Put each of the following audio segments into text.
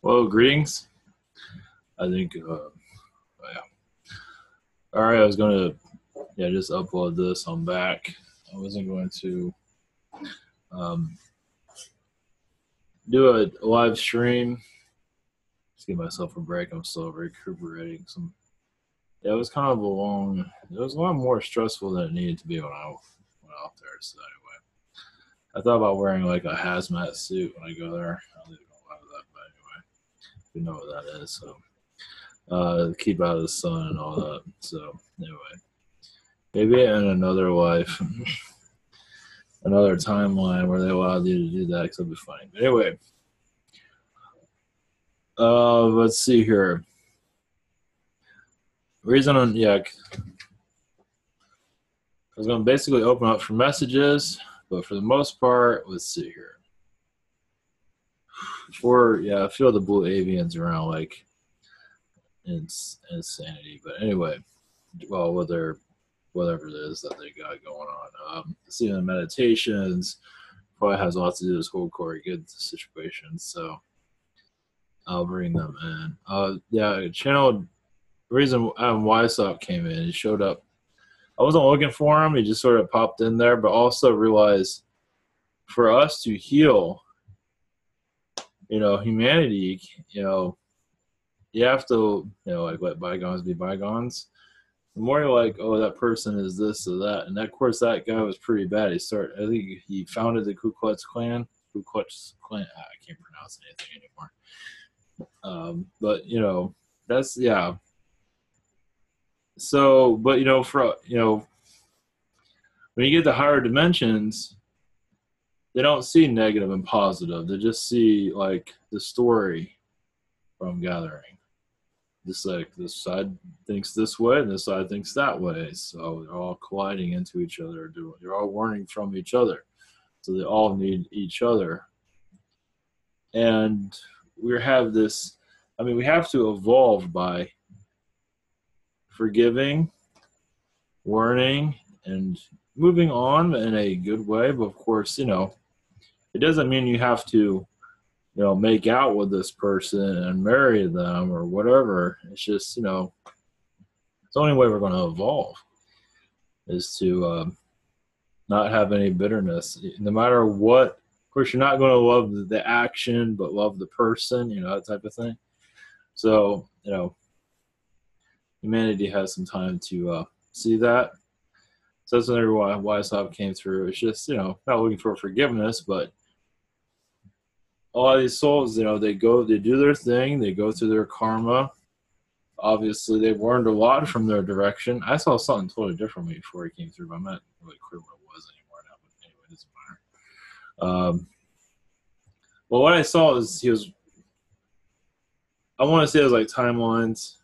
Well, greetings. I think, yeah. All right, I was gonna, just upload this. I'm back. I wasn't going to um, do a live stream. Just give myself a break. I'm still recuperating. Yeah, it was kind of a long. It was a lot more stressful than it needed to be when I went out there. So anyway, I thought about wearing like a hazmat suit when I go there. I don't even know that, but anyway, you know what that is. So keep out of the sun and all that. So anyway, maybe in another life, another timeline where they allowed you to do that, because it'll be funny. But anyway, let's see here. Reason on I was going to basically open up for messages, but for the most part, let's see here. I feel the blue avians around like insanity. But anyway, well, whatever it is that they got going on. Seeing the meditations probably has a lot to do with this whole Corey Good situation. So I'll bring them in. Channel reason Weishaupt came in, he showed up. I wasn't looking for him. He just sort of popped in there, but also realized for us to heal, humanity, you have to, like let bygones be bygones. The more you're like, oh, that person is this or that, and of course that guy was pretty bad. I think he founded the Ku Klux Klan. I can't pronounce anything anymore. But that's So, but when you get to higher dimensions, they don't see negative and positive. They just see like the story from gathering. Just like this side thinks this way and this side thinks that way. So they're all colliding into each other. They're all learning from each other. So they all need each other. And we have this, we have to evolve by forgiving, learning, and moving on in a good way. But of course, it doesn't mean you have to, make out with this person and marry them or whatever. It's just, it's the only way we're going to evolve is to not have any bitterness. No matter what, of course, you're not going to love the action, but love the person, that type of thing. So, humanity has some time to see that. So that's another why Weishaupt came through. It's just, not looking for forgiveness, but a lot of these souls, they do their thing, they go through their karma. Obviously, they've learned a lot from their direction. I saw something totally different before he came through, but I'm not really clear what it was anymore now. But anyway, it doesn't matter. Well, what I saw is I want to say it was like timelines,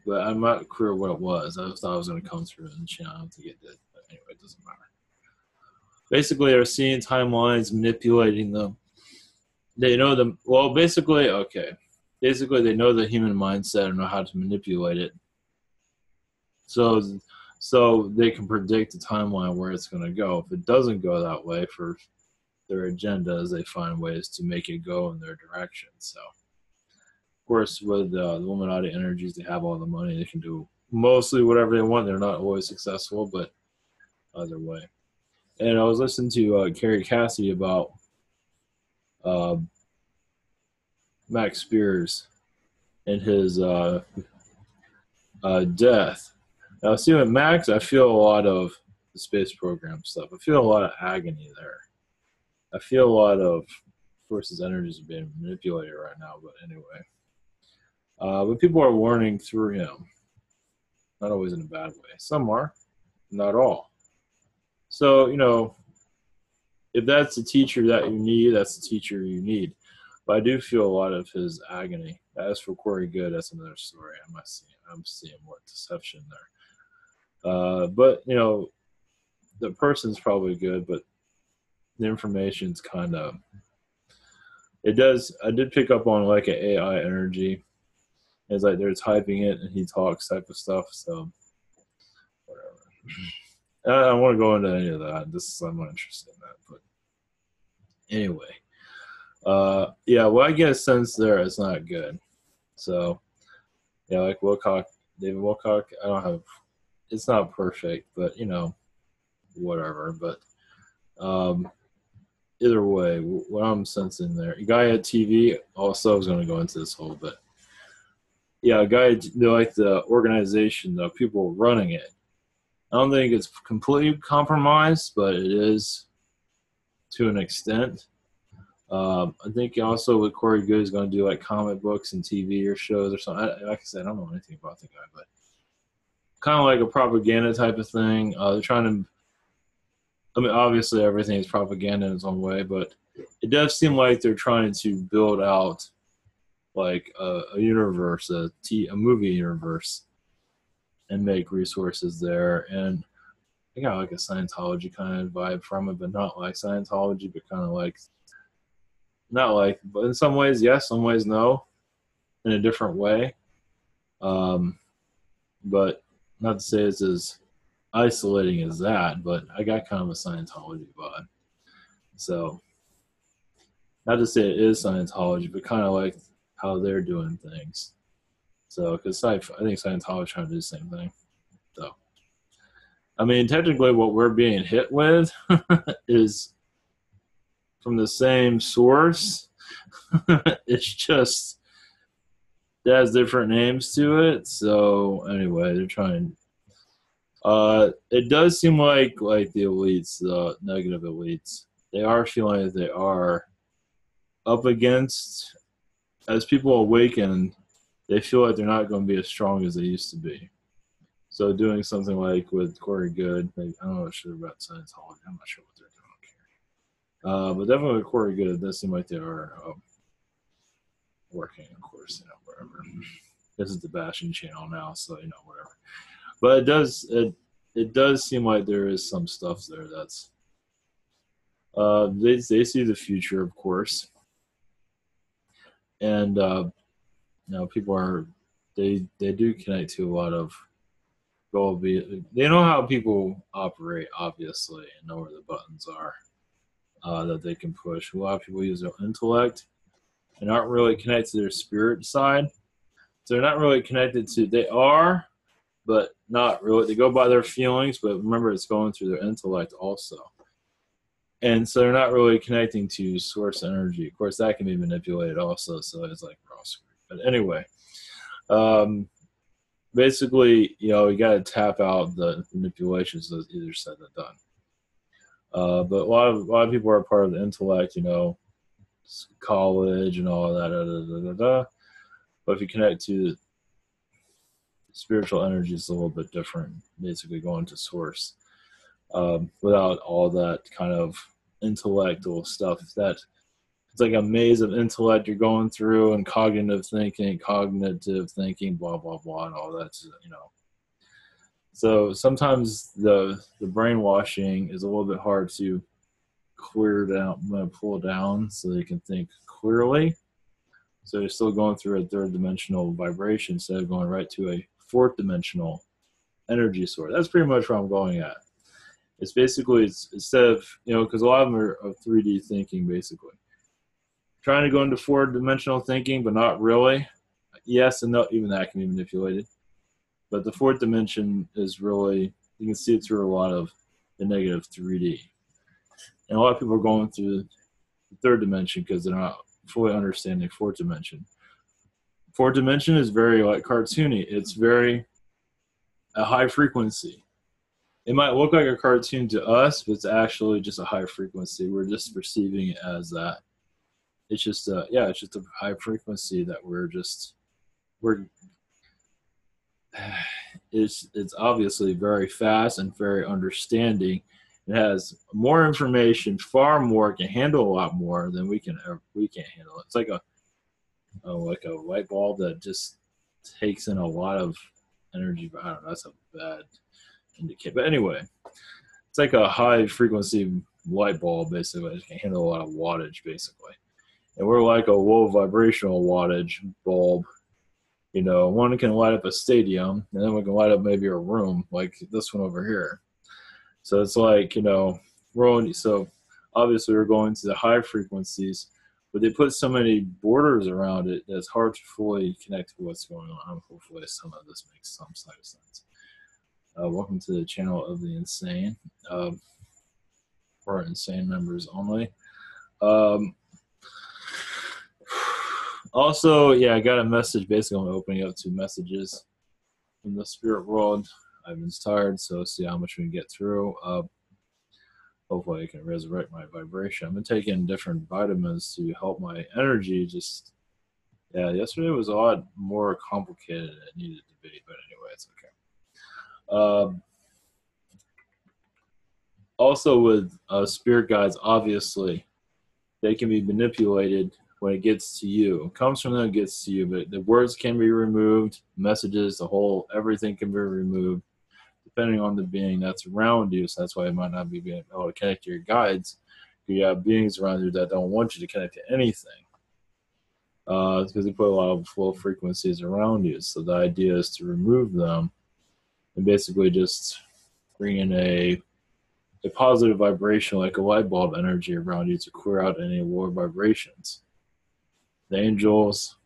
but I'm not clear what it was. I thought I was going to come through in the channel to get that, but anyway, it doesn't matter. Basically, they're seeing timelines, manipulating them. They know them. Well, basically, they know the human mindset and know how to manipulate it. So they can predict the timeline where it's going to go. If it doesn't go that way for their agendas, they find ways to make it go in their direction. So, of course, with the Illuminati energies, they have all the money. They can do mostly whatever they want. They're not always successful, but either way. And I was listening to Carrie Cassidy about Max Spears and his death. Now, see, with Max, I feel a lot of the space program stuff. I feel a lot of agony there. I feel a lot of course, his energies are being manipulated right now, but anyway. But people are learning through him. Not always in a bad way. Some are, not all. So, if that's the teacher that you need, that's the teacher you need. But I do feel a lot of his agony. As for Corey Good, that's another story. I'm seeing more deception there. But, the person's probably good, but the information's kind of, I did pick up on like an AI energy. It's like they're typing it and he talks type of stuff. So, whatever. I don't want to go into any of that. I'm not interested in that. But anyway, Yeah, well, I get a sense there it's not good. So, yeah, like Wilcock, David Wilcock, I don't have, it's not perfect, but, whatever. But um, either way, what I'm sensing there, a guy at TV also is going to go into this whole bit. Yeah, a guy, like the organization, the people running it. I don't think it's completely compromised, but it is to an extent. I think also with Corey Good is going to do like comic books and TV or shows or something. Like I said, I don't know anything about the guy, but kind of like a propaganda type of thing. They're trying to, I mean, obviously everything is propaganda in its own way, but it does seem like they're trying to build out like a universe, a movie universe, and make resources there. And I got like a Scientology kind of vibe from it, but not like Scientology, but kind of like, not like, but in some ways, yes, some ways, no, in a different way. Um, but not to say it's as isolating as that, but I got kind of a Scientology vibe. So, not to say it is Scientology, but kind of like how they're doing things. So, because I think Scientology is trying to do the same thing. So, I mean, technically, what we're being hit with is from the same source. It's just it has different names to it. So, anyway, they're trying. It does seem like the elites, the negative elites, they are feeling that they are up against, as people awaken, they feel like they're not going to be as strong as they used to be. So doing something like with Corey Good, I don't know sure about Scientology. I'm not sure what they're doing here. But definitely with Corey Good, it does seem like they are working, of course, wherever. This is the bashing channel now, so whatever. But it does seem like there is some stuff there that's they see the future, of course, and people are they do connect to a lot of goal. They know how people operate, obviously, and know where the buttons are that they can push. A lot of people use their intellect and aren't really connected to their spirit side. So they're not really connected to. They are, but not really. They go by their feelings, but remember, it's going through their intellect also. And so they're not really connecting to source energy. Of course, that can be manipulated also. So it's like we're all screwed. But anyway, basically, you got to tap out the manipulations that either said or done. But a lot of people are part of the intellect, college and all of that. But if you connect to spiritual energy, it's a little bit different. Basically, going to source without all that kind of intellectual stuff. That it's like a maze of intellect you're going through, and cognitive thinking, blah blah blah, and all that. So sometimes the brainwashing is a little bit hard to clear down, pull down, so they can think clearly. So you're still going through a third dimensional vibration instead of going right to a fourth dimensional energy source. That's pretty much where I'm going at. It's basically, instead of, because a lot of them are of 3D thinking, basically. Trying to go into fourth dimensional thinking, but not really. Yes and no, even that can be manipulated. But the fourth dimension is really, you can see it through a lot of the negative 3D. And a lot of people are going through the third dimension because they're not fully understanding fourth dimension. Fourth dimension is very like cartoony. It's very a high frequency. It might look like a cartoon to us, but it's actually just a high frequency. We're just perceiving it as that. It's just it's just a high frequency that we're it's obviously very fast and very understanding. It has more information, far more, can handle a lot more than we can't handle. It's like a light bulb that just takes in a lot of energy. But I don't know, that's a bad indicator. But anyway, it's like a high frequency light bulb, basically. It can handle a lot of wattage, basically. And we're like a low vibrational wattage bulb. One can light up a stadium, and then we can light up maybe a room, like this one over here. So it's like, so obviously we're going to the high frequencies but they put so many borders around it that it's hard to fully connect to what's going on. Hopefully some of this makes some side of sense. Welcome to the channel of the insane, for insane members only. Also, yeah, I got a message. Basically, I'm opening up 2 messages from the spirit world. I've been tired, so see how much we can get through. Hopefully I can resurrect my vibration. I've been taking different vitamins to help my energy. Just, yeah, yesterday was a lot more complicated than it needed to be, but anyway, it's okay. Also with spirit guides, obviously, they can be manipulated when it gets to you. It comes from them, it gets to you, but the words can be removed, messages, the whole, everything can be removed, depending on the being that's around you. So that's why you might not be able to connect to your guides. You have beings around you that don't want you to connect to anything. It's because they put a lot of low frequencies around you. So the idea is to remove them and basically just bring in a positive vibration, like a light bulb energy around you, to clear out any lower vibrations. The angels,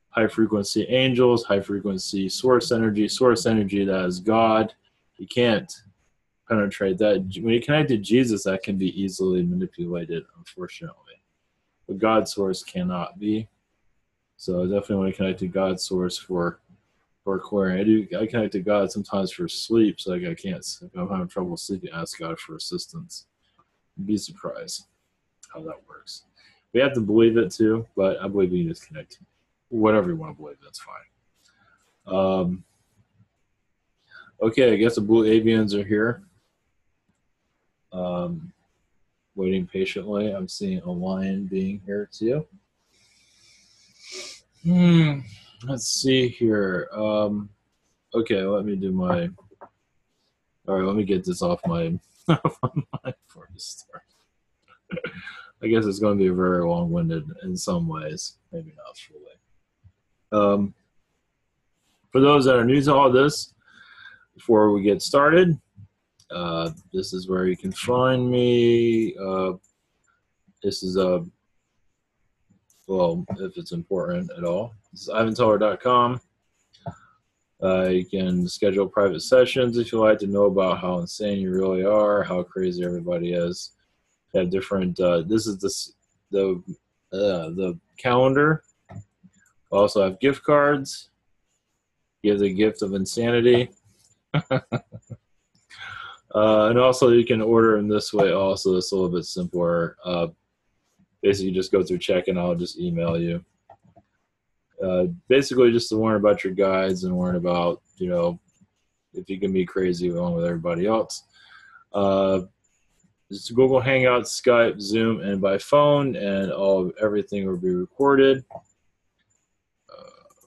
high frequency angels, high frequency source energy that is God. You can't penetrate that. When you connect to Jesus, that can be easily manipulated, unfortunately. But God's source cannot be. So definitely want to connect to God's source for clearing. I connect to God sometimes for sleep, so like if I'm having trouble sleeping, ask God for assistance. You'd be surprised how that works. We have to believe it too, but I believe you can just connect. Whatever you want to believe, that's fine. Okay, I guess the blue avians are here. Waiting patiently. I'm seeing a lion being here too. Let's see here. Okay, let me do my. All right, let me get this off my before we start. I guess it's going to be very long-winded in some ways, maybe not fully. For those that are new to all this, before we get started, this is where you can find me. This is well, if it's important at all. This is ivanteller.com. You can schedule private sessions if you like to know about how insane you really are, how crazy everybody is. They have different. This is the calendar. Also have gift cards. Give the gift of insanity. And also you can order in this way. Also, it's a little bit simpler. Basically, just go through check and I'll just email you. Basically, just to learn about your guides and learn about, if you can be crazy along with everybody else. Just Google Hangouts, Skype, Zoom, and by phone, and everything will be recorded.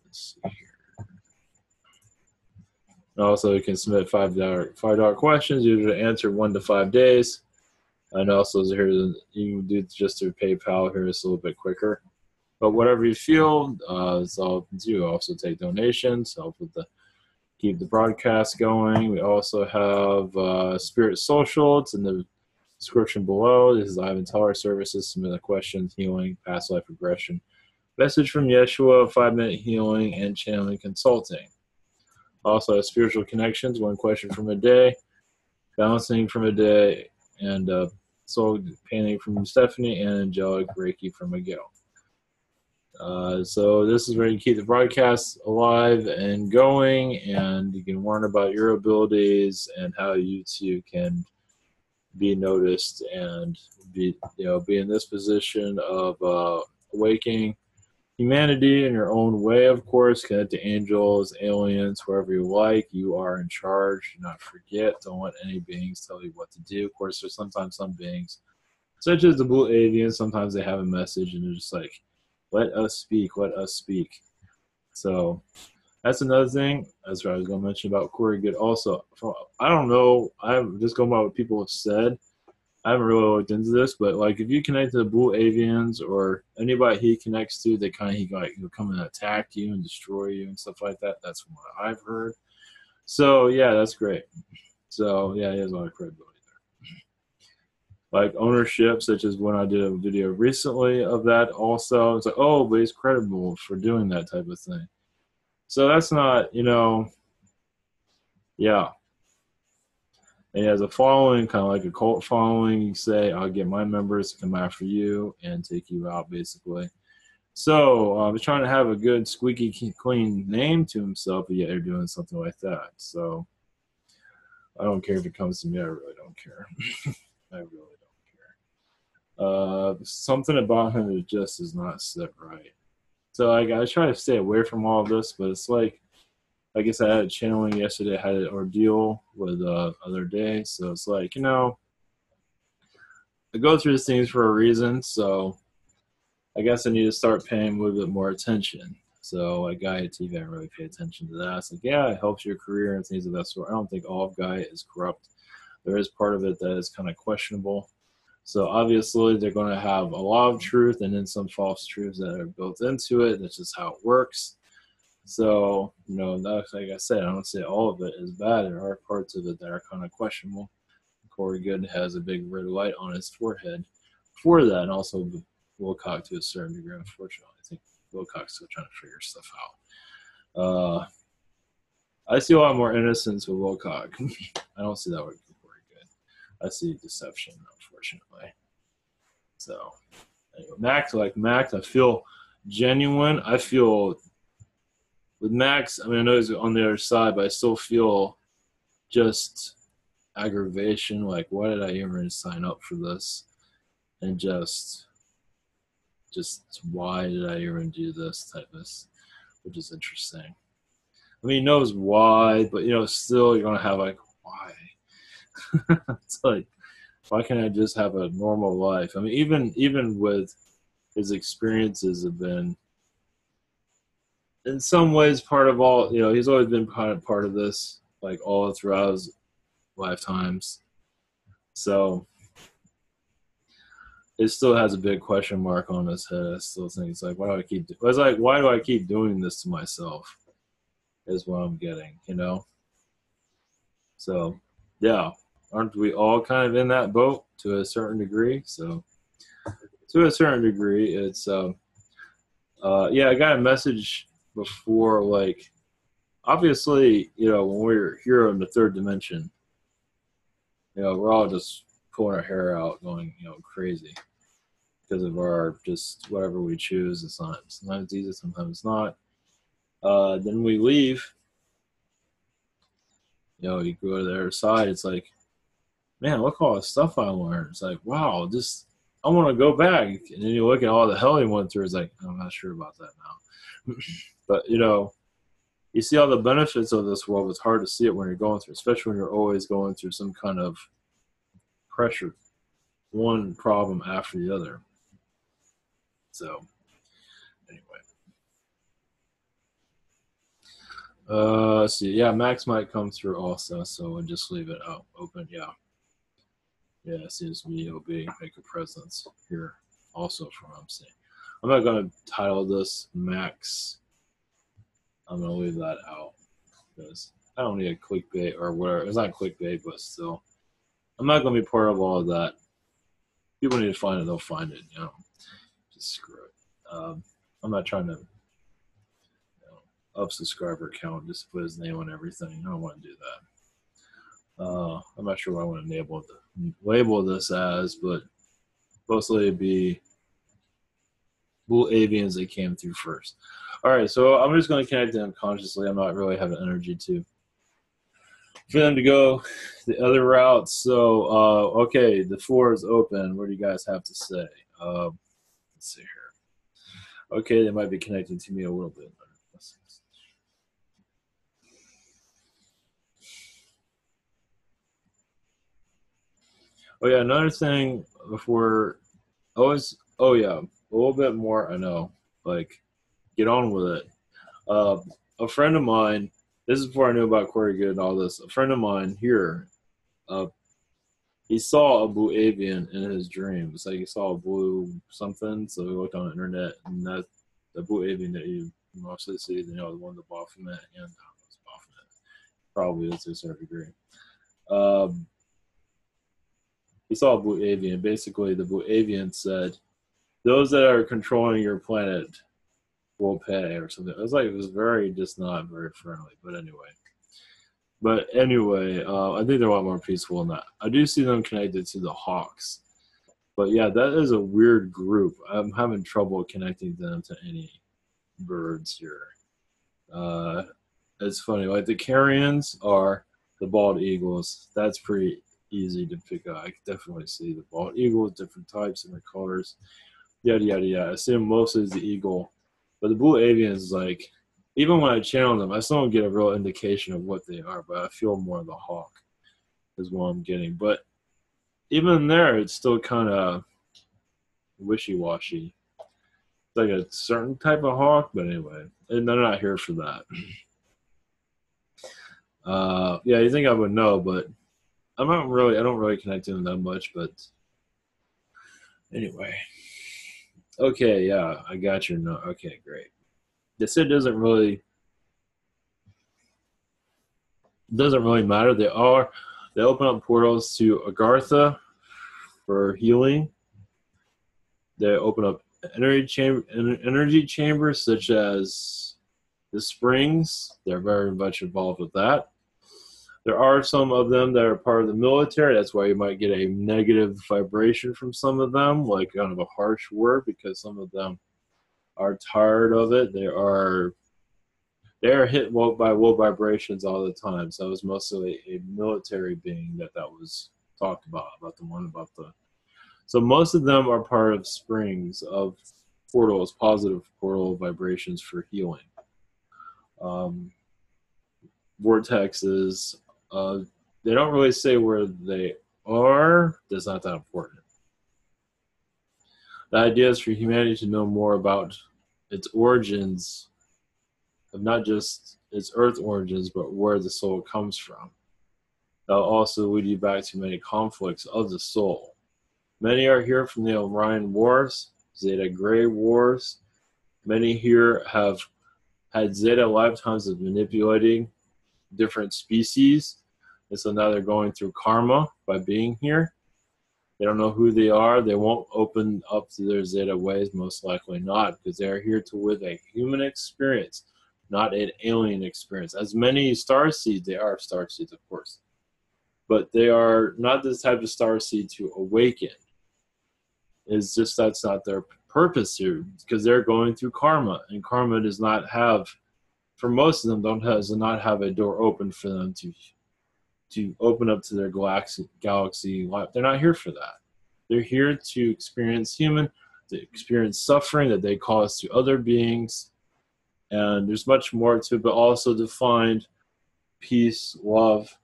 Let's see here. And also, you can submit $5 questions. Usually answer 1 to 5 days. And also, here you can do just through PayPal. Here it's a little bit quicker. But whatever you feel, it's all open to you. Also take donations, help with keep the broadcast going. We also have Spirit Social. It's in the description below. This is Ivan Teller Services. Submit a question, healing, past life regression, message from Yeshua, 5-minute healing, and channeling consulting. Also have spiritual connections, 1 question from a day, balancing from a day, and soul painting from Stephanie, and angelic Reiki from Miguel. So this is where you keep the broadcast alive and going, and you can learn about your abilities and how you too can be noticed and be in this position of awakening humanity in your own way. Of course, connect to angels, aliens, whoever you like. You are in charge. Do not forget. Don't let any beings tell you what to do. Of course, there's sometimes some beings, such as the blue avians, sometimes they have a message and they're just like, let us speak, let us speak. So that's another thing. That's what I was going to mention about Corey Good. Also, I don't know. I'm just going by what people have said. I haven't really looked into this, but like if you connect to the blue avians or anybody he connects to, they he'll come and attack you and destroy you and stuff like that. That's what I've heard. So yeah, that's great. So yeah, he has a lot of credibility there. like ownership, such as when I did a video recently of that also. It's like, oh, but he's credible for doing that type of thing. So that's not, yeah. And he has a following, kind of like a cult following. You say, I'll get my members to come after you and take you out, basically. So he's trying to have a good, squeaky clean name to himself, but yet they're doing something like that. So I don't care if it comes to me. I really don't care. I really don't care. Something about him that just does not sit right. So I try to stay away from all of this, but it's like I guess I had a channeling yesterday. I had an ordeal with other day. So it's like, I go through these things for a reason. So I guess I need to start paying a little bit more attention. So like Guy at TV, I didn't really pay attention to that. It's like, yeah, it helps your career and things of that sort. I don't think all of Guy is corrupt. There is part of it that is kind of questionable. So obviously they're going to have a lot of truth and then some false truths that are built into it. That's just how it works. So, that's, like I said, I don't say all of it is bad. There are parts of it that are kind of questionable. Corey Good has a big red light on his forehead for that, and also Wilcock to a certain degree, unfortunately. I think Wilcock's still trying to figure stuff out. I see a lot more innocence with Wilcock. I don't see that with Corey Good. I see deception, unfortunately. So, anyway, Max, I feel genuine. I feel with Max, I mean, I know he's on the other side, but I still feel just aggravation. Like, why did I even sign up for this? And just why did I even do this type of, which is interesting. I mean, he knows why, but, still you're going to have like, why? It's like, why can't I just have a normal life? I mean, even with his experiences have been, in some ways, part of all, he's always been kind of part of this, like all throughout his lifetimes. So it still has a big question mark on his head. I still think it's like, why do I keep doing this to myself? Is what I'm getting, So, yeah, aren't we all kind of in that boat to a certain degree? So, to a certain degree, it's yeah, I got a message before, like, obviously, when we're here in the third dimension, we're all just pulling our hair out, going, crazy because of our just whatever we choose. Sometimes it's easy, sometimes it's not. Then we leave. You go to the other side. It's like, man, look at all the stuff I learned. It's like, wow, I want to go back. And then you look at all the hell he went through. It's like, I'm not sure about that now. But you see all the benefits of this world. It's hard to see it when you're going through, especially when you're always going through some kind of pressure, one problem after the other. So, anyway. Let's see. Yeah, Max might come through also, so we'll just leave it out open. Yeah. Yeah, see this video being make a presence here also from what I'm seeing. I'm not going to title this Max. I'm going to leave that out because I don't need a clickbait or whatever. It's not clickbait, but still. I'm not going to be part of all of that. People need to find it, they'll find it, Just screw it. I'm not trying to up subscriber count, just put his name on everything. I don't want to do that. I'm not sure what I want to label this as, but mostly it'd be Blue Avians that came through first. All right, so I'm just going to connect them consciously. I'm not really having energy for them to go the other route. So, okay, the floor is open. What do you guys have to say? Let's see here. Okay, they might be connecting to me a little bit. Oh yeah, another thing before oh yeah, a little bit more. I know, like, get on with it. A friend of mine. This is before I knew about Corey Good and all this. A friend of mine here, he saw a blue avian in his dream. It's like he saw a blue something, so he looked on the internet, and that's the blue avian that you mostly see. The one the Baphomet and Baphomet probably is to a certain degree. he saw a blue avian. Basically, the blue avian said, "Those that are controlling your planet will pay," or something. It was very just not very friendly. But anyway, I think they're a lot more peaceful than that. I do see them connected to the hawks. But yeah, that is a weird group. I'm having trouble connecting them to any birds here. Uh, it's funny. Like the carrions are the bald eagles. That's pretty easy to pick up. I can definitely see the bald eagles, different types, different colors, yada yada yada. I see them mostly as the eagle, but the blue avians is like, even when I channel them, I still don't get a real indication of what they are. But I feel more the hawk is what I'm getting. But even there, it's still kind of wishy-washy. It's like a certain type of hawk, but anyway, and they're not here for that. Yeah, you think I would know, but I don't really connect to them that much, but anyway. Okay, yeah, I got your note. Okay, great. This it doesn't really matter. They open up portals to Agartha for healing. They open up energy chambers such as the springs. They're very much involved with that. There are some of them that are part of the military. That's why you might get a negative vibration from some of them, like kind of a harsh word, because some of them are tired of it. They are hit by low vibrations all the time. So it was mostly a military being that was talked about the one about the. So most of them are part of springs of portals, positive portal vibrations for healing. Vortexes, they don't really say where they are. That's not that important. The idea is for humanity to know more about its origins, of not just its earth origins, but where the soul comes from. That'll also lead you back to many conflicts of the soul. Many are here from the Orion Wars, Zeta Gray Wars. Many here have had Zeta lifetimes of manipulating different species, and so now they're going through karma by being here. They don't know who they are. They won't open up to their Zeta ways, most likely not, because they're here to live a human experience, not an alien experience. As many starseeds, they are starseeds, of course, but they are not this type of starseed to awaken. It's just that's not their purpose here, because they're going through karma, and karma does not have, for most of them, does not have a door open for them to open up to their galaxy life. They're not here for that. They're here to experience suffering that they cause to other beings, and there's much more to it, but also to find peace, love,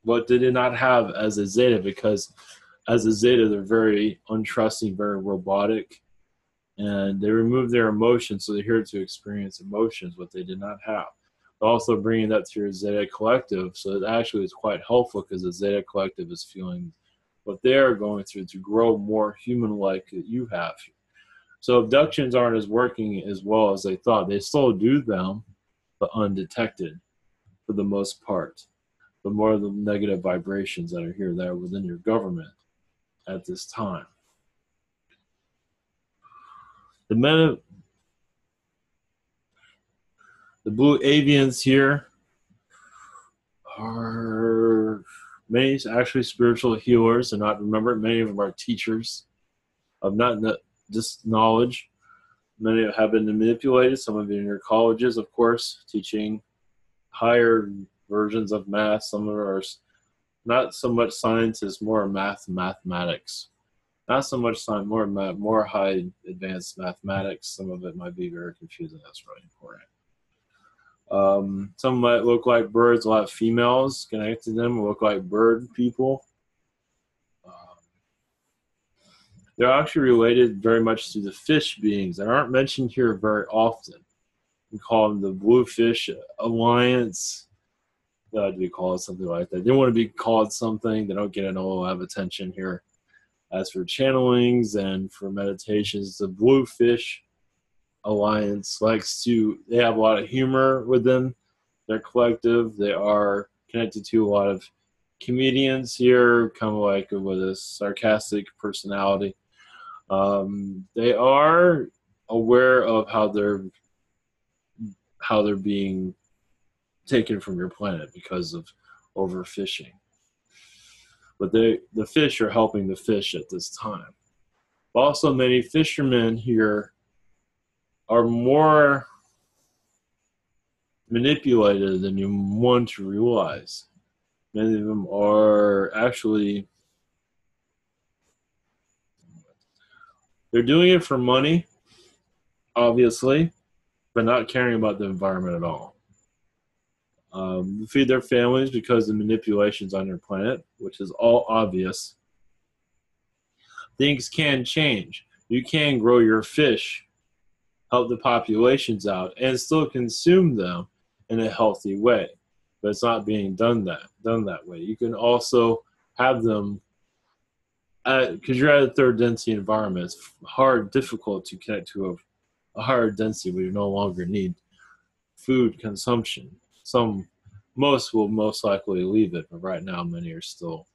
what they did not have as a Zeta, because as a Zeta, they're very untrusting, very robotic, and they remove their emotions, so they're here to experience emotions, what they did not have. Also bringing that to your Zeta Collective, so it actually is quite helpful, because the Zeta Collective is feeling what they're going through to grow more human-like that you have. So abductions aren't as working as well as they thought. They still do them, but undetected for the most part. But more of the negative vibrations that are here that are within your government at this time. The blue avians here are many actually spiritual healers, and not remember, many of them are teachers of not just knowledge. Many have been manipulated. Some have been in your colleges, of course, teaching higher versions of math. Some are not so much science as more mathematics. Not so much science, more high advanced mathematics. Some of it might be very confusing. That's really important. Some might look like birds. A lot of females connected to them look like bird people. They're actually related very much to the fish beings that aren't mentioned here very often. We call them the Bluefish Alliance. We call it something like that. They want to be called something. They don't get a lot of attention here. As for channelings and for meditations, the Bluefish Alliance they have a lot of humor with them. They're collective. They are connected to a lot of comedians here, kind of like with a sarcastic personality. They are aware of how they're being taken from your planet because of overfishing. But the fish are helping the fish at this time. Also, many fishermen here are more manipulated than you want to realize. Many of them are actually, they're doing it for money, obviously, but not caring about the environment at all. Feed their families because of manipulations on their planet, which is all obvious. Things can change. You can grow your fish, help the populations out, and still consume them in a healthy way. But it's not being done that way. You can also have them, because you're at a third density environment, it's difficult to connect to a higher density where you no longer need food consumption. Most will most likely leave it, but right now many are still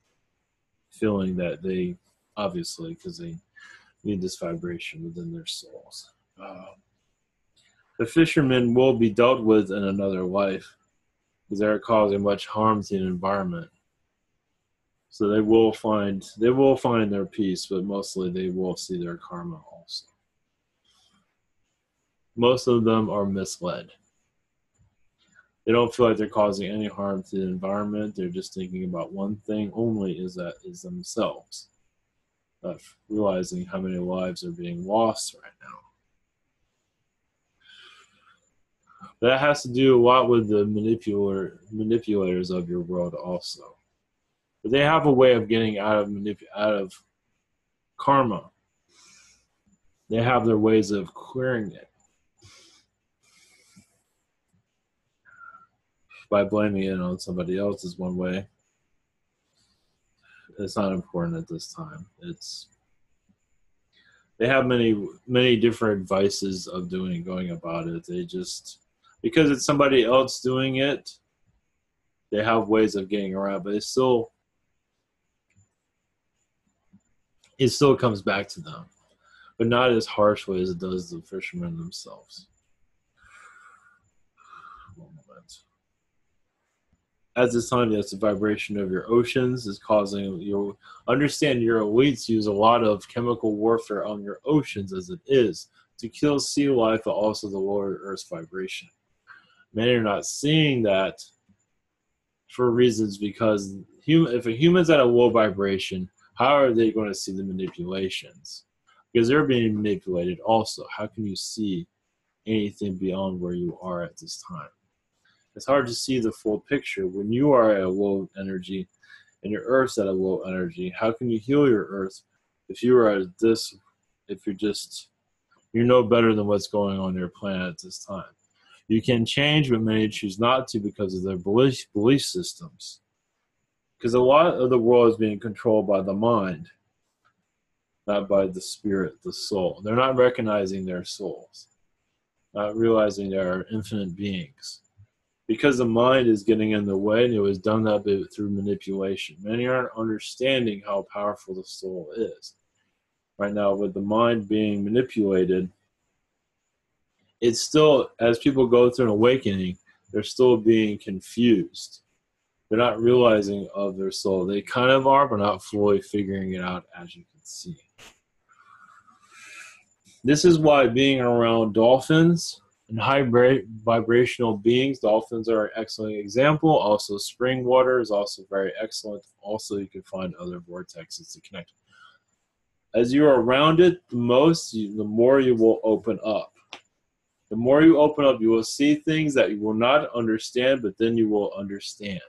feeling that they, obviously, because they need this vibration within their souls. The fishermen will be dealt with in another life because they're causing much harm to the environment. So they will find their peace, but mostly they will see their karma also. Most of them are misled. They don't feel like they're causing any harm to the environment. They're just thinking about one thing only, is themselves. Not realizing how many lives are being lost right now. That has to do a lot with the manipulators of your world also. But they have a way of getting out of karma. They have their ways of clearing it. By blaming it on somebody else is one way. It's not important at this time. They have many different vices of going about it. They just, because it's somebody else doing it, they have ways of getting around, but it still comes back to them, but not as harshly as it does the fishermen themselves. At this time, yes, the vibration of your oceans is causing you understand your elites use a lot of chemical warfare on your oceans as it is to kill sea life, but also the lower Earth's vibration. Many are not seeing that for reasons because if a human's at a low vibration, how are they going to see the manipulations? Because they're being manipulated also. How can you see anything beyond where you are at this time? It's hard to see the full picture when you are at a low energy and your Earth's at a low energy. How can you heal your Earth if you are at this, if you're no better than what's going on your planet at this time? You can change, but many choose not to because of their belief systems. Because a lot of the world is being controlled by the mind, not by the spirit, the soul. They're not recognizing their souls, not realizing they are infinite beings. Because the mind is getting in the way, and it was done that bit through manipulation. Many aren't understanding how powerful the soul is. Right now, with the mind being manipulated, it's still, as people go through an awakening, they're still being confused. They're not realizing of their soul. They kind of are, but not fully figuring it out, as you can see. This is why being around dolphins and high vibrational beings, dolphins are an excellent example. Also, spring water is also very excellent. Also, you can find other vortexes to connect. As you are around it the most, the more you will open up. The more you open up, you will see things that you will not understand, but then you will understand.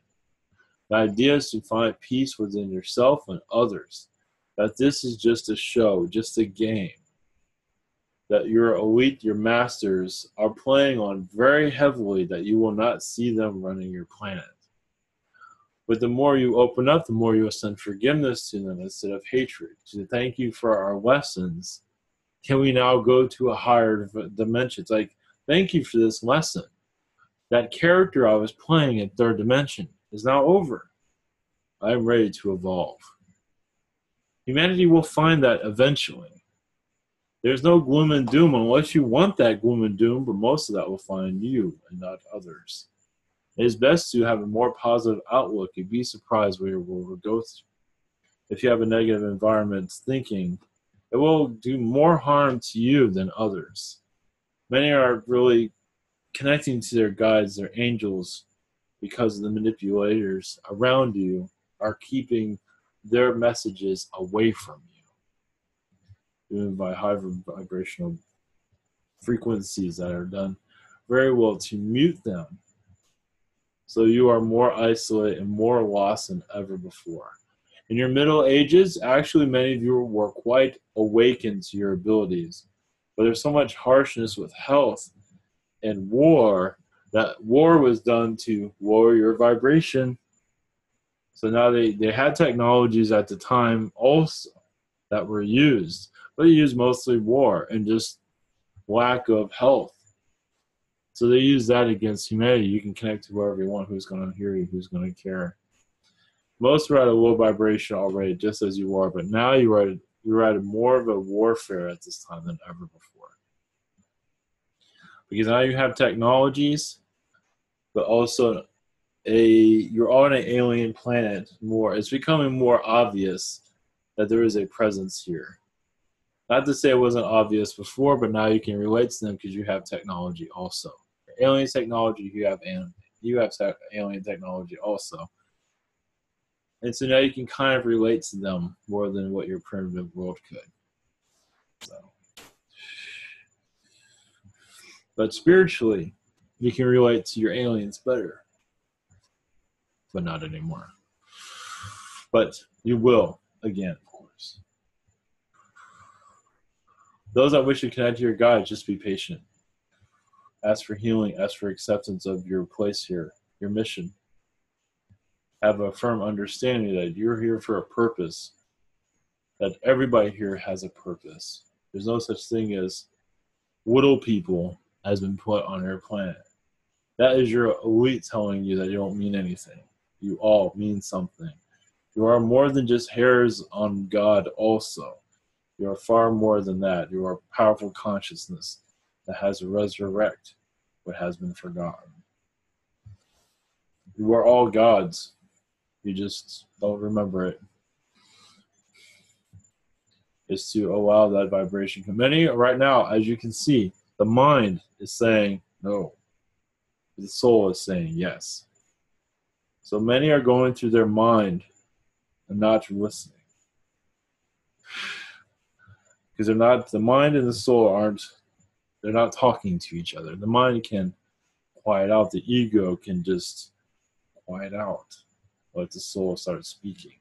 The idea is to find peace within yourself and others. That this is just a show, just a game. That your elite, your masters, are playing on very heavily, that you will not see them running your planet. But the more you open up, the more you will send forgiveness to them instead of hatred. To thank you for our lessons. Can we now go to a higher dimension? It's like, thank you for this lesson. That character I was playing in third dimension is now over. I am ready to evolve. Humanity will find that eventually. There's no gloom and doom unless you want that gloom and doom, but most of that will find you and not others. It is best to have a more positive outlook. You'd be surprised where you will go through. If you have a negative environment thinking, it will do more harm to you than others. Many are really connecting to their guides, their angels, because the manipulators around you are keeping their messages away from you, driven by high vibrational frequencies that are done very well to mute them. So you are more isolated and more lost than ever before. In your middle ages, actually many of you were quite awakened to your abilities. But there's so much harshness with health and war, that war was done to lower your vibration. So now they had technologies at the time also that were used, but they used mostly war and just lack of health. So they use that against humanity. You can connect to whoever you want, who's going to hear you, who's going to care. Most are at a low vibration already, just as you are, but now you're at more of a warfare at this time than ever before. Because now you have technologies, but also you're on an alien planet more. It's becoming more obvious that there is a presence here. Not to say it wasn't obvious before, but now you can relate to them because you have technology also. Alien technology, you have alien technology also. And so now you can kind of relate to them more than what your primitive world could. So. But spiritually, you can relate to your aliens better. But not anymore. But you will, again, of course. Those that wish to connect to your guide, just be patient. Ask for healing, ask for acceptance of your place here, your mission. Have a firm understanding that you're here for a purpose, that everybody here has a purpose. There's no such thing as little people has been put on your planet. That is your elite telling you that you don't mean anything. You all mean something. You are more than just hairs on God also. You are far more than that. You are a powerful consciousness that has to resurrect what has been forgotten. You are all gods. You just don't remember it. Is to allow that vibration. Many right now, as you can see, the mind is saying no. The soul is saying yes. So many are going through their mind and not listening. Because they're not, the mind and the soul they're not talking to each other. The mind can quiet out. The ego can just quiet out. Let the soul start speaking.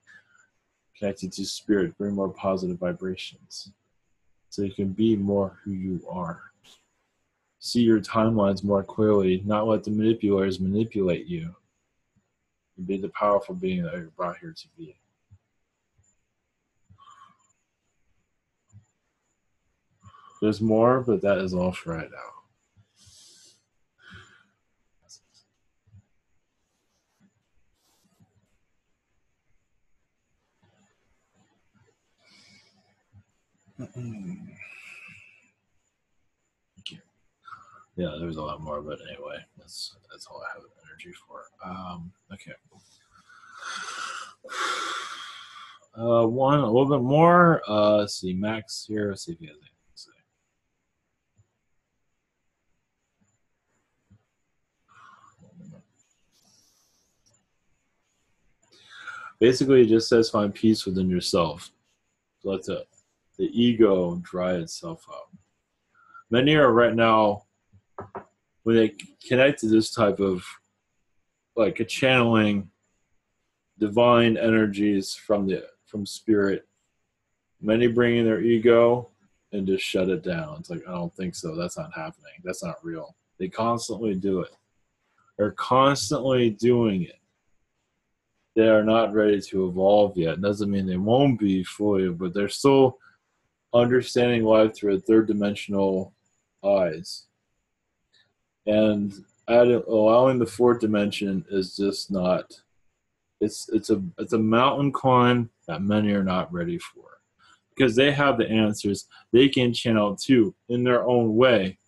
Connected to spirit, bring more positive vibrations. So you can be more who you are. See your timelines more clearly, not let the manipulators manipulate you. And be the powerful being that you're brought here to be. There's more, but that is all for right now. Yeah, there's a lot more, but anyway, that's all I have energy for. Okay. One a little bit more. Let's see, Max here. Let's see if he has anything to say. Basically, it just says find peace within yourself. So let the ego dry itself out. Many are right now, when they connect to this type of, like a channeling divine energies from spirit, many bring in their ego and just shut it down. It's like, I don't think so. That's not happening. That's not real. They constantly do it. They're constantly doing it. They are not ready to evolve yet. It doesn't mean they won't be fully, but they're still understanding life through a third dimensional eyes. And allowing the fourth dimension is just not, It's a mountain climb that many are not ready for because they have the answers. They can channel too in their own way.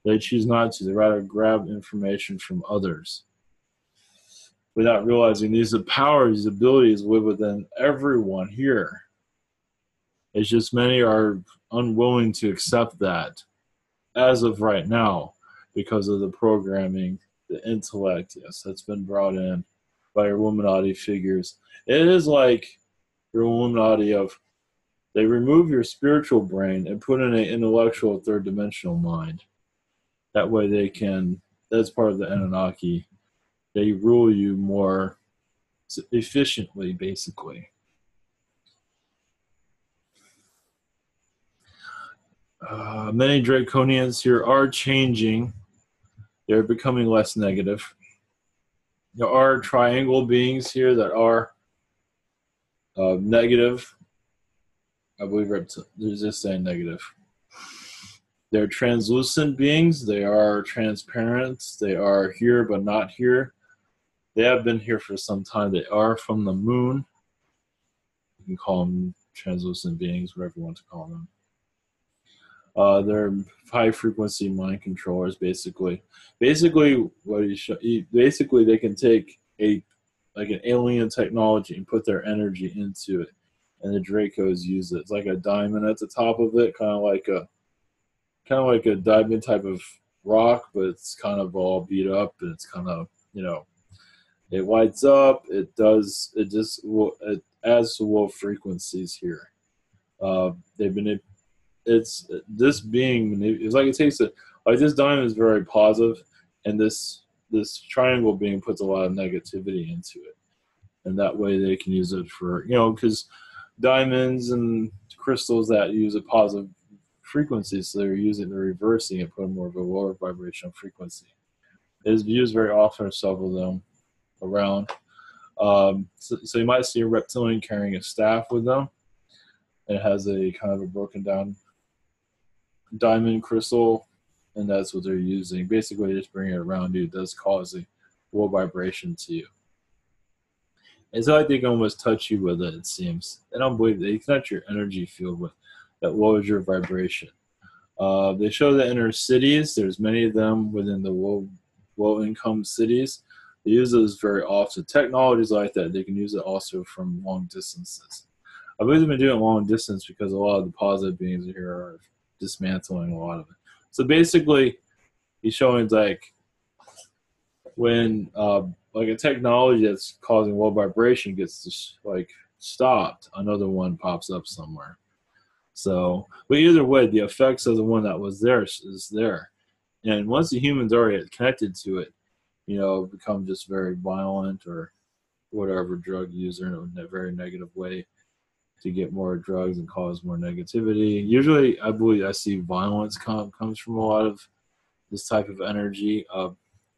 They choose not to. They rather grab information from others without realizing these powers, these abilities live within everyone here. It's just many are unwilling to accept that as of right now because of the programming, the intellect, yes, that's been brought in by your Illuminati figures. It is like your Illuminati of they remove your spiritual brain and put in an intellectual third dimensional mind. That way they can, that's part of the Anunnaki. They rule you more efficiently, basically. Many Draconians here are changing. They're becoming less negative. There are triangle beings here that are negative. I believe they're just saying negative. They're translucent beings. They are transparent. They are here but not here. They have been here for some time. They are from the moon. You can call them translucent beings, whatever you want to call them. They're high frequency mind controllers, basically. Basically, basically they can take an alien technology and put their energy into it, and the Dracos use it. It's like a diamond at the top of it, kind of like a diamond type of rock, but it's kind of all beat up, and it's kind of it lights up. It adds to low frequencies here. They've been it's this being it's like it takes it like this diamond is very positive, and this triangle being puts a lot of negativity into it, and that way they can use it for because diamonds and crystals that use a positive frequency, so they're reversing it, putting more of a lower vibrational frequency. It is used very often, several of them around. So you might see a reptilian carrying a staff with them. It has a kind of a broken down diamond crystal, and that's what they're using. Basically, just bringing it around you does cause a low vibration to you. It's like they can almost touch you with it, it seems. They don't believe they connect your energy field with that lowers your vibration. They show the inner cities. There's many of them within the low income cities. They use those very often. Technologies like that, they can use it also from long distances. I believe they've been doing it long distance because a lot of the positive beings here are dismantling a lot of it. So basically, he's showing like when like a technology that's causing low vibration gets just like stopped, another one pops up somewhere. So, but either way, the effects of the one that was there is there, and once the humans already connected to it, become just very violent or whatever drug user in a very negative way to get more drugs and cause more negativity. Usually, I believe I see violence comes from a lot of this type of energy,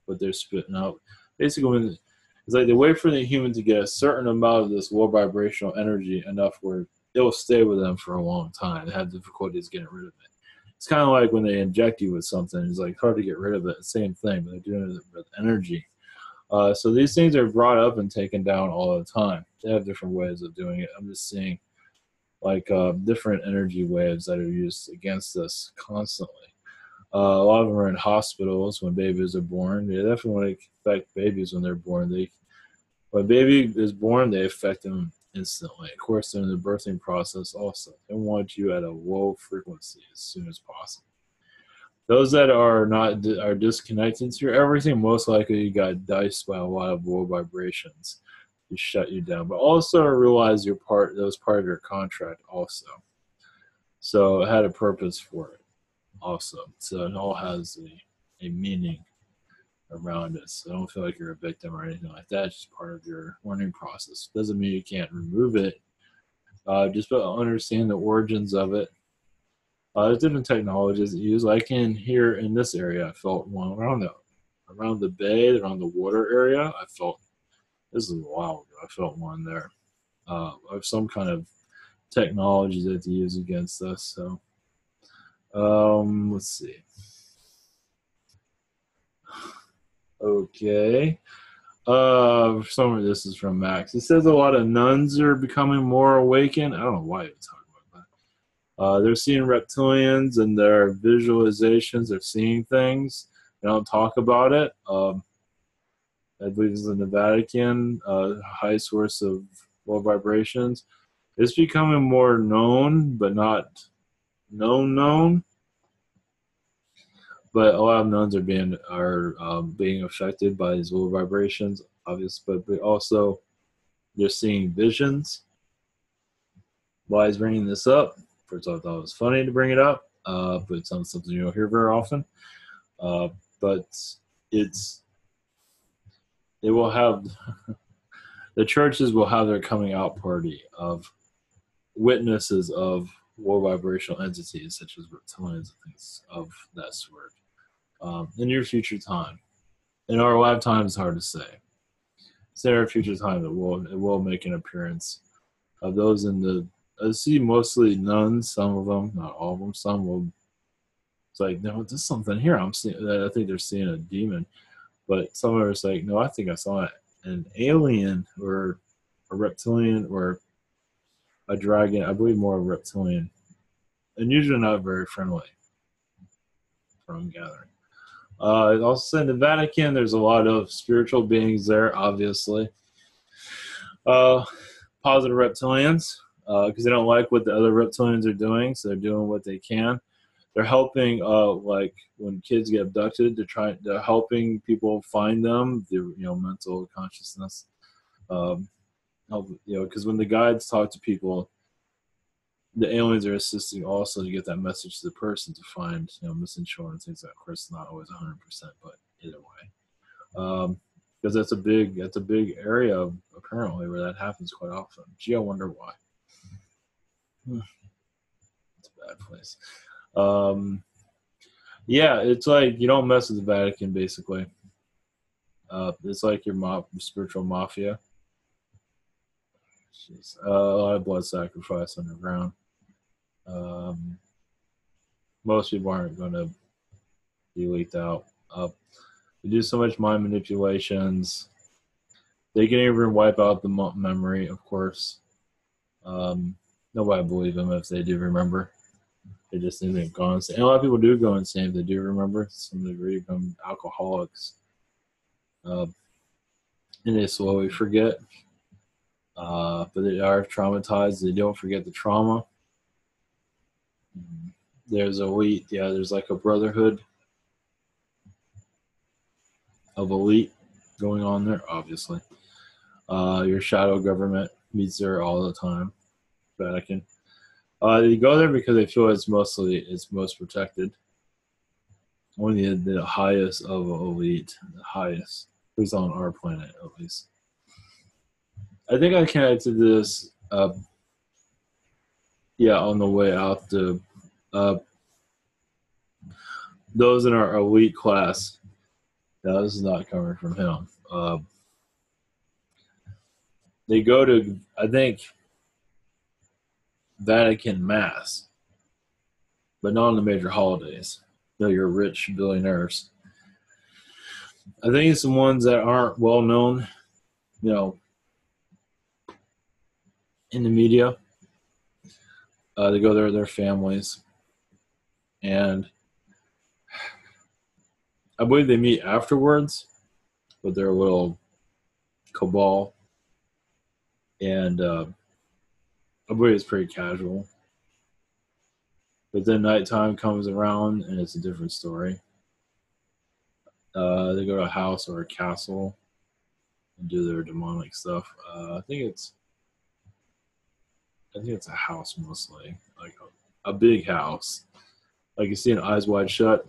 what they're spitting out. Basically, it's like they wait for the human to get a certain amount of this low vibrational energy enough where it will stay with them for a long time. They have difficulties getting rid of it. It's kind of like when they inject you with something. It's like hard to get rid of it. Same thing, but they're doing it with energy. So these things are brought up and taken down all the time. They have different ways of doing it. I'm just seeing like different energy waves that are used against us constantly. A lot of them are in hospitals when babies are born. They definitely want to affect babies when they're born. When a baby is born, they affect them instantly. Of course, during the birthing process also. They want you at a low frequency as soon as possible. Those that are disconnected to everything, most likely you got diced by a lot of low vibrations to shut you down. But also realize that was part of your contract also. So it had a purpose for it also. So it all has a meaning around it. So don't feel like you're a victim or anything like that. It's just part of your learning process. Doesn't mean you can't remove it. Just understand the origins of it. There's different technologies that use. Like here in this area, I felt one around the bay, around the water area. I felt this is a while ago. I felt one there of some kind of technology that they use against us. So let's see. Okay. Some of this is from Max. It says a lot of nuns are becoming more awakened. I don't know why it's talking about that. They're seeing reptilians and their visualizations. They're seeing things. They don't talk about it. I believe it's in the Vatican, high source of low vibrations. It's becoming more known, but not known. But a lot of nuns are being affected by these low vibrations, obviously. But also they're seeing visions. Why is bringing this up? First off, I thought it was funny to bring it up, but it's not something you don't hear very often. But it will have the churches will have their coming out party of witnesses of low vibrational entities such as reptilians and things of that sort in your future time. In our lifetime, it's hard to say. It's in our future time it will make an appearance of those in the. I see mostly nuns, some of them, not all of them. Some will. It's like, no, there's something here. I think they're seeing a demon, but some are like, no, I think I saw an alien or a reptilian or a dragon. I believe more a reptilian, and usually not very friendly. From gathering. Also in the Vatican, there's a lot of spiritual beings there, obviously. Positive reptilians, because they don't like what the other reptilians are doing, so they're doing what they can. They're helping, like when kids get abducted, they're helping people find them, mental consciousness. Because when the guides talk to people, the aliens are assisting also to get that message to the person to find, missing children, things like that. Of course, it's not always 100%, but either way, because that's a big area apparently where that happens quite often. Gee, I wonder why. It's a bad place. Yeah, it's like you don't mess with the Vatican, basically. It's like your spiritual mafia. Jeez. A lot of blood sacrifice underground. Most people aren't going to be leaked out. They do so much mind manipulations. They can even wipe out the memory, of course. Nobody believe them if they do remember. They just think they've gone insane. And a lot of people do go insane if they do remember. Some degree become alcoholics. And they slowly forget. But they are traumatized. They don't forget the trauma. There's there's like a brotherhood of elite going on there, obviously. Your shadow government meets there all the time. Vatican. They go there because they feel it's most protected. Only the highest of elite, the highest, who's on our planet at least. I think I connected this. On the way out to those in our elite class. Now, this is not coming from him. They go to, I think, Vatican Mass, but not on the major holidays. You're rich billionaires. I think it's the ones that aren't well known, in the media. They go there with their families. And I believe they meet afterwards with their little cabal. And I believe it's pretty casual. But then nighttime comes around and it's a different story. They go to a house or a castle and do their demonic stuff. I think it's a house mostly, like a big house. Like you see in Eyes Wide Shut.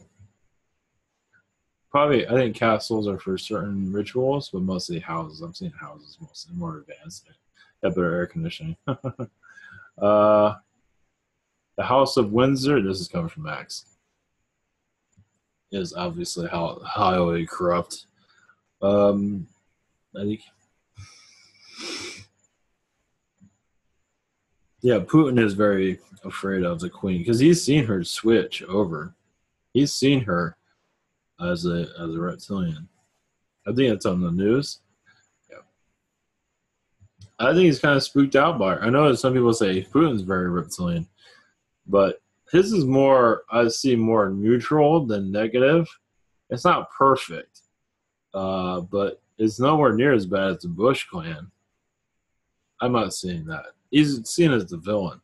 Probably, I think castles are for certain rituals, but mostly houses. I'm seeing houses mostly more advanced. Have better air conditioning. The House of Windsor, this is coming from Max, is obviously highly corrupt. I think, Putin is very afraid of the Queen because he's seen her switch over. He's seen her as a reptilian. I think it's on the news. I think he's kind of spooked out by her. I know that some people say Putin's very reptilian, but his is more, I see, more neutral than negative. It's not perfect, but it's nowhere near as bad as the Bush clan. I'm not seeing that. He's seen as the villain.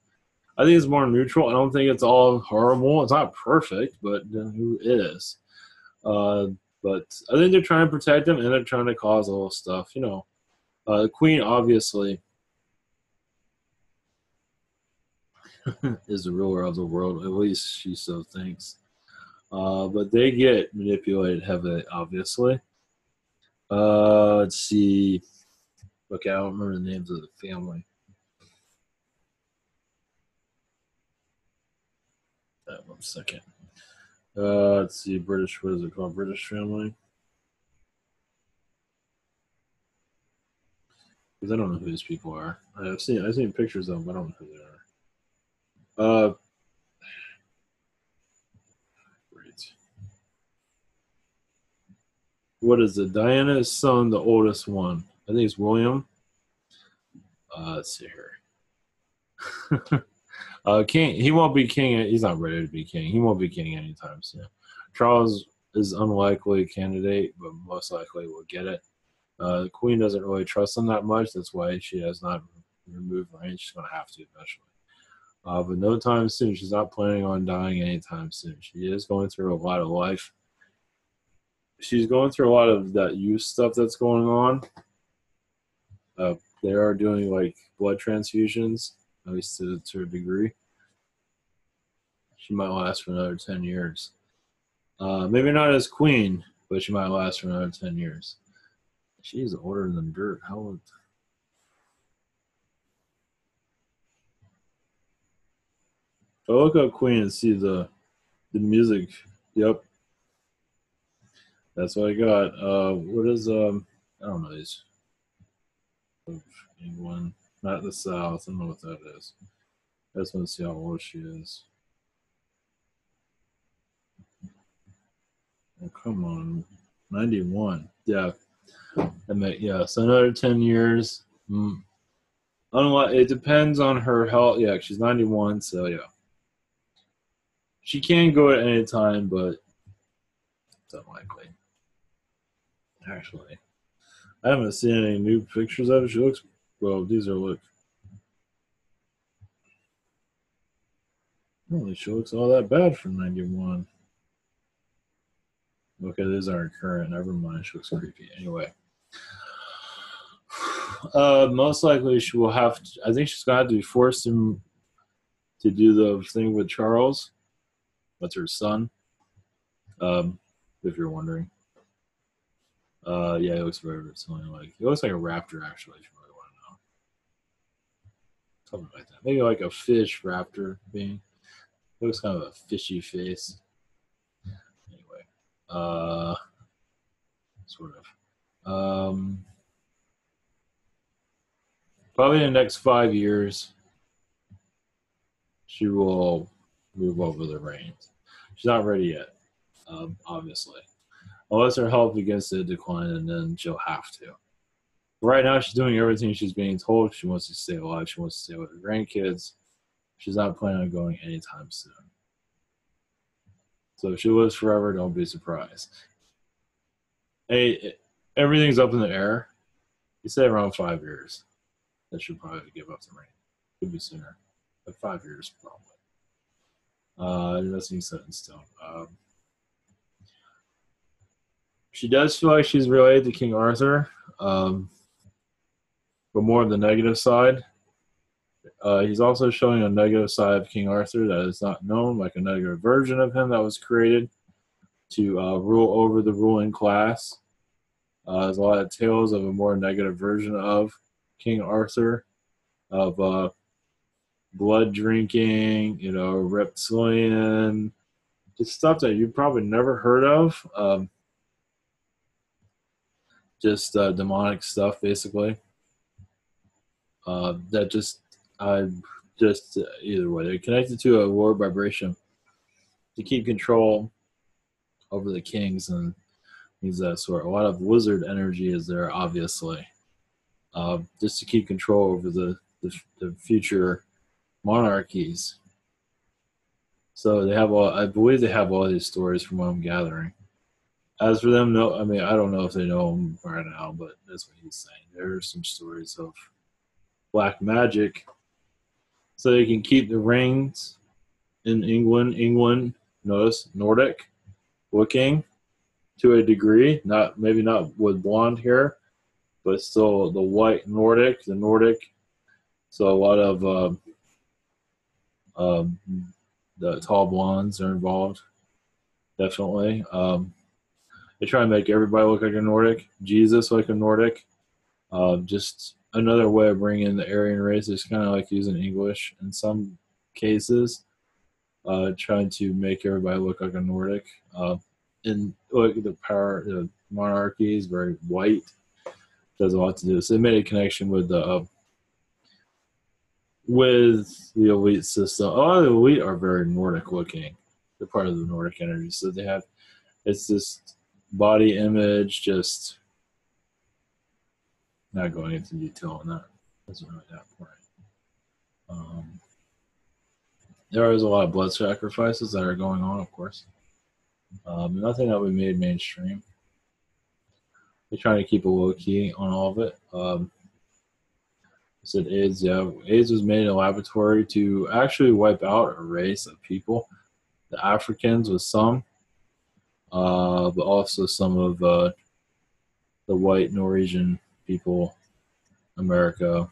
I think it's more neutral. I don't think it's all horrible. It's not perfect, but who is? Uh, but I think they're trying to protect him and they're trying to cause a little stuff. The Queen obviously is the ruler of the world. At least she so thinks. But they get manipulated heavily, obviously. Let's see. Okay, I don't remember the names of the family. One second. Let's see. British. What is it called? British family. Because I don't know who these people are. I've seen pictures of them, but I don't know who they are. Great. What is it? Diana's son, the oldest one. I think it's William. Let's see here. King. He won't be king. He's not ready to be king. He won't be king anytime soon. Charles is unlikely candidate, but most likely will get it. The queen doesn't really trust him that much. That's why she has not removed reign. She's going to have to eventually. But no time soon. She's not planning on dying anytime soon. She is going through a lot of life. She's going through a lot of that youth stuff that's going on. They are doing like blood transfusions, at least to a degree. She might last for another 10 years. Maybe not as queen, but she might last for another 10 years. She's older than dirt. How old? If I look up queen and see the music, yep. That's what I got. What is, I don't know these. England, not the South. I don't know what that is. I just want to see how old she is. Oh, come on. 91. Yeah. Yeah, so another 10 years. It depends on her health. Yeah, she's 91, so yeah. She can go at any time, but it's unlikely. Actually, I haven't seen any new pictures of her. She looks, well, these are look. I don't think she looks all that bad for 91. Okay, these aren't current. Never mind. She looks creepy. Anyway. Most likely she will have to, I think she's going to have to be forced to do the thing with Charles. That's her son. If you're wondering. Yeah, he looks very reptilian. Like he looks like a raptor, actually. If you really want to know, something like that. Maybe like a fish raptor being. It looks kind of a fishy face. Anyway, sort of. Probably in the next 5 years, she will move over the reins. She's not ready yet, obviously. Unless her health begins to decline, and then she'll have to. Right now, she's doing everything she's being told. She wants to stay alive. She wants to stay with her grandkids. She's not planning on going anytime soon. So if she lives forever, don't be surprised. Hey, everything's up in the air. You say around 5 years. That should probably give up the reign. Could be sooner, but 5 years probably. Nothing set in stone. She does feel like she's related to King Arthur, but more on the negative side. He's also showing a negative side of King Arthur that is not known, like a negative version of him that was created to rule over the ruling class. There's a lot of tales of a more negative version of King Arthur, of blood drinking, reptilian, just stuff that you've probably never heard of. Just demonic stuff, basically. That just either way, they're connected to a lower vibration to keep control over the kings and things of that sort. A lot of wizard energy is there, obviously. just to keep control over the future monarchies. So they have I believe they have all these stories from what I'm gathering. As for them, no, I mean, I don't know if they know them right now, but that's what he's saying. There are some stories of black magic, so they can keep the rings in England. England, notice Nordic looking to a degree, not maybe not with blonde hair, but still the white Nordic, the Nordic. So a lot of um, the tall blondes are involved, definitely. They try to make everybody look like a Nordic, Jesus like a Nordic. Just another way of bringing in the Aryan race is kind of like using English in some cases, trying to make everybody look like a Nordic. And look at the monarchy is very white. Does a lot to do. So they made a connection with the elite system. A lot of the elite are very Nordic looking. They're part of the Nordic energy. So they have, it's this body image, just not going into detail on that. That's really that important. There is a lot of blood sacrifices that are going on, of course. Nothing that we made mainstream. They're trying to keep a low key on all of it. I said AIDS, yeah. AIDS was made in a laboratory to actually wipe out a race of people. The Africans with some, but also some of the white Norwegian people, America,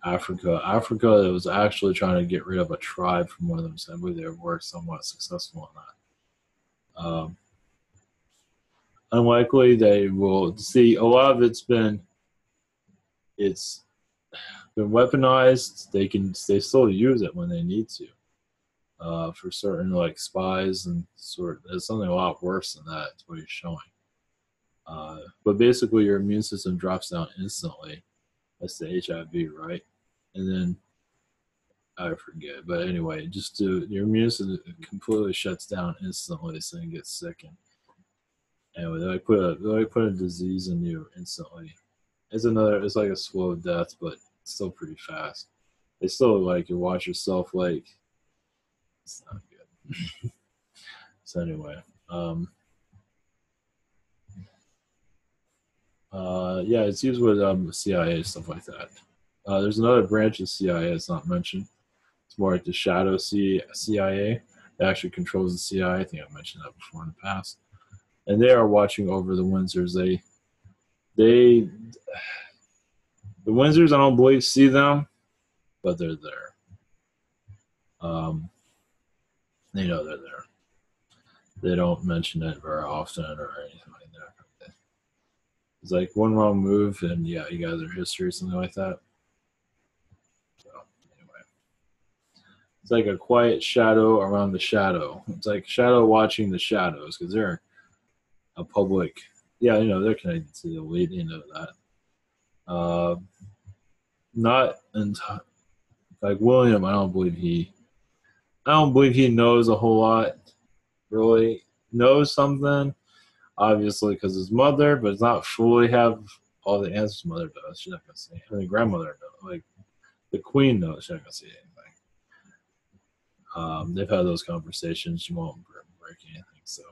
Africa. Africa that was actually trying to get rid of a tribe from one of them. So I believe they were somewhat successful in that. Unlikely they will see. A lot of it's been weaponized. They still use it when they need to. For certain like spies and there's something a lot worse than that. It's what he's showing. But basically, your immune system drops down instantly. That's the HIV, right? And then I forget, but anyway, your immune system completely shuts down instantly, so you get sick. And anyway, they put a disease in you instantly. It's like a slow death, but still pretty fast. They still like you watch yourself like. It's not good. So anyway, yeah, it's used with CIA stuff like that. There's another branch of CIA that's not mentioned. It's more like the shadow CIA that actually controls the CIA. I think I mentioned that before in the past. And they are watching over the Windsors. The Windsors, I don't believe, see them, but they're there. They know they're there. They don't mention it very often or anything like that. It's like one wrong move, and yeah, you guys are history or something like that. So anyway, it's like a quiet shadow around the shadow. It's like shadow watching the shadows because they're a public. Yeah, they're connected to the elite. You know that. Not like William. I don't believe he knows a whole lot. Really knows something, obviously, because his mother, but does not fully have all the answers. Mother does. She's not gonna say. I mean, grandmother does. Like the queen knows. She's not gonna say anything. They've had those conversations. She won't break anything. So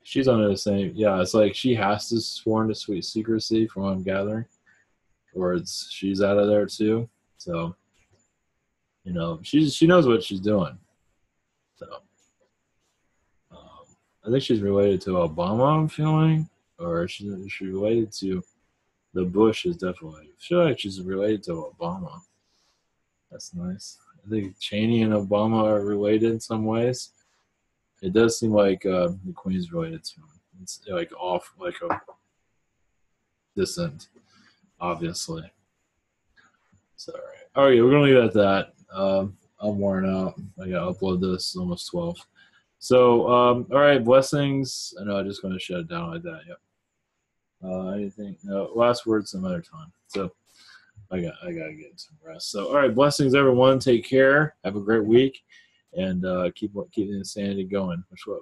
she's under the same. Yeah, it's like she has to sworn to sweet secrecy, from what I'm gathering, or she's out of there too. So she knows what she's doing. So. I think she's related to Obama, I'm feeling, or she's related to the Bush is definitely. I feel like she's related to Obama. That's nice. I think Cheney and Obama are related in some ways. It does seem like the Queen's related to him. It's like off, like a distant, obviously. So, all right, we're gonna leave it at that. I'm worn out. I gotta upload this. Almost 12. So, all right, blessings. I know I'm just going to shut it down like that. Yep. Anything? No, last word some other time. So, I got to get some rest. So, all right, blessings, everyone. Take care. Have a great week, and keep the insanity going. Much love.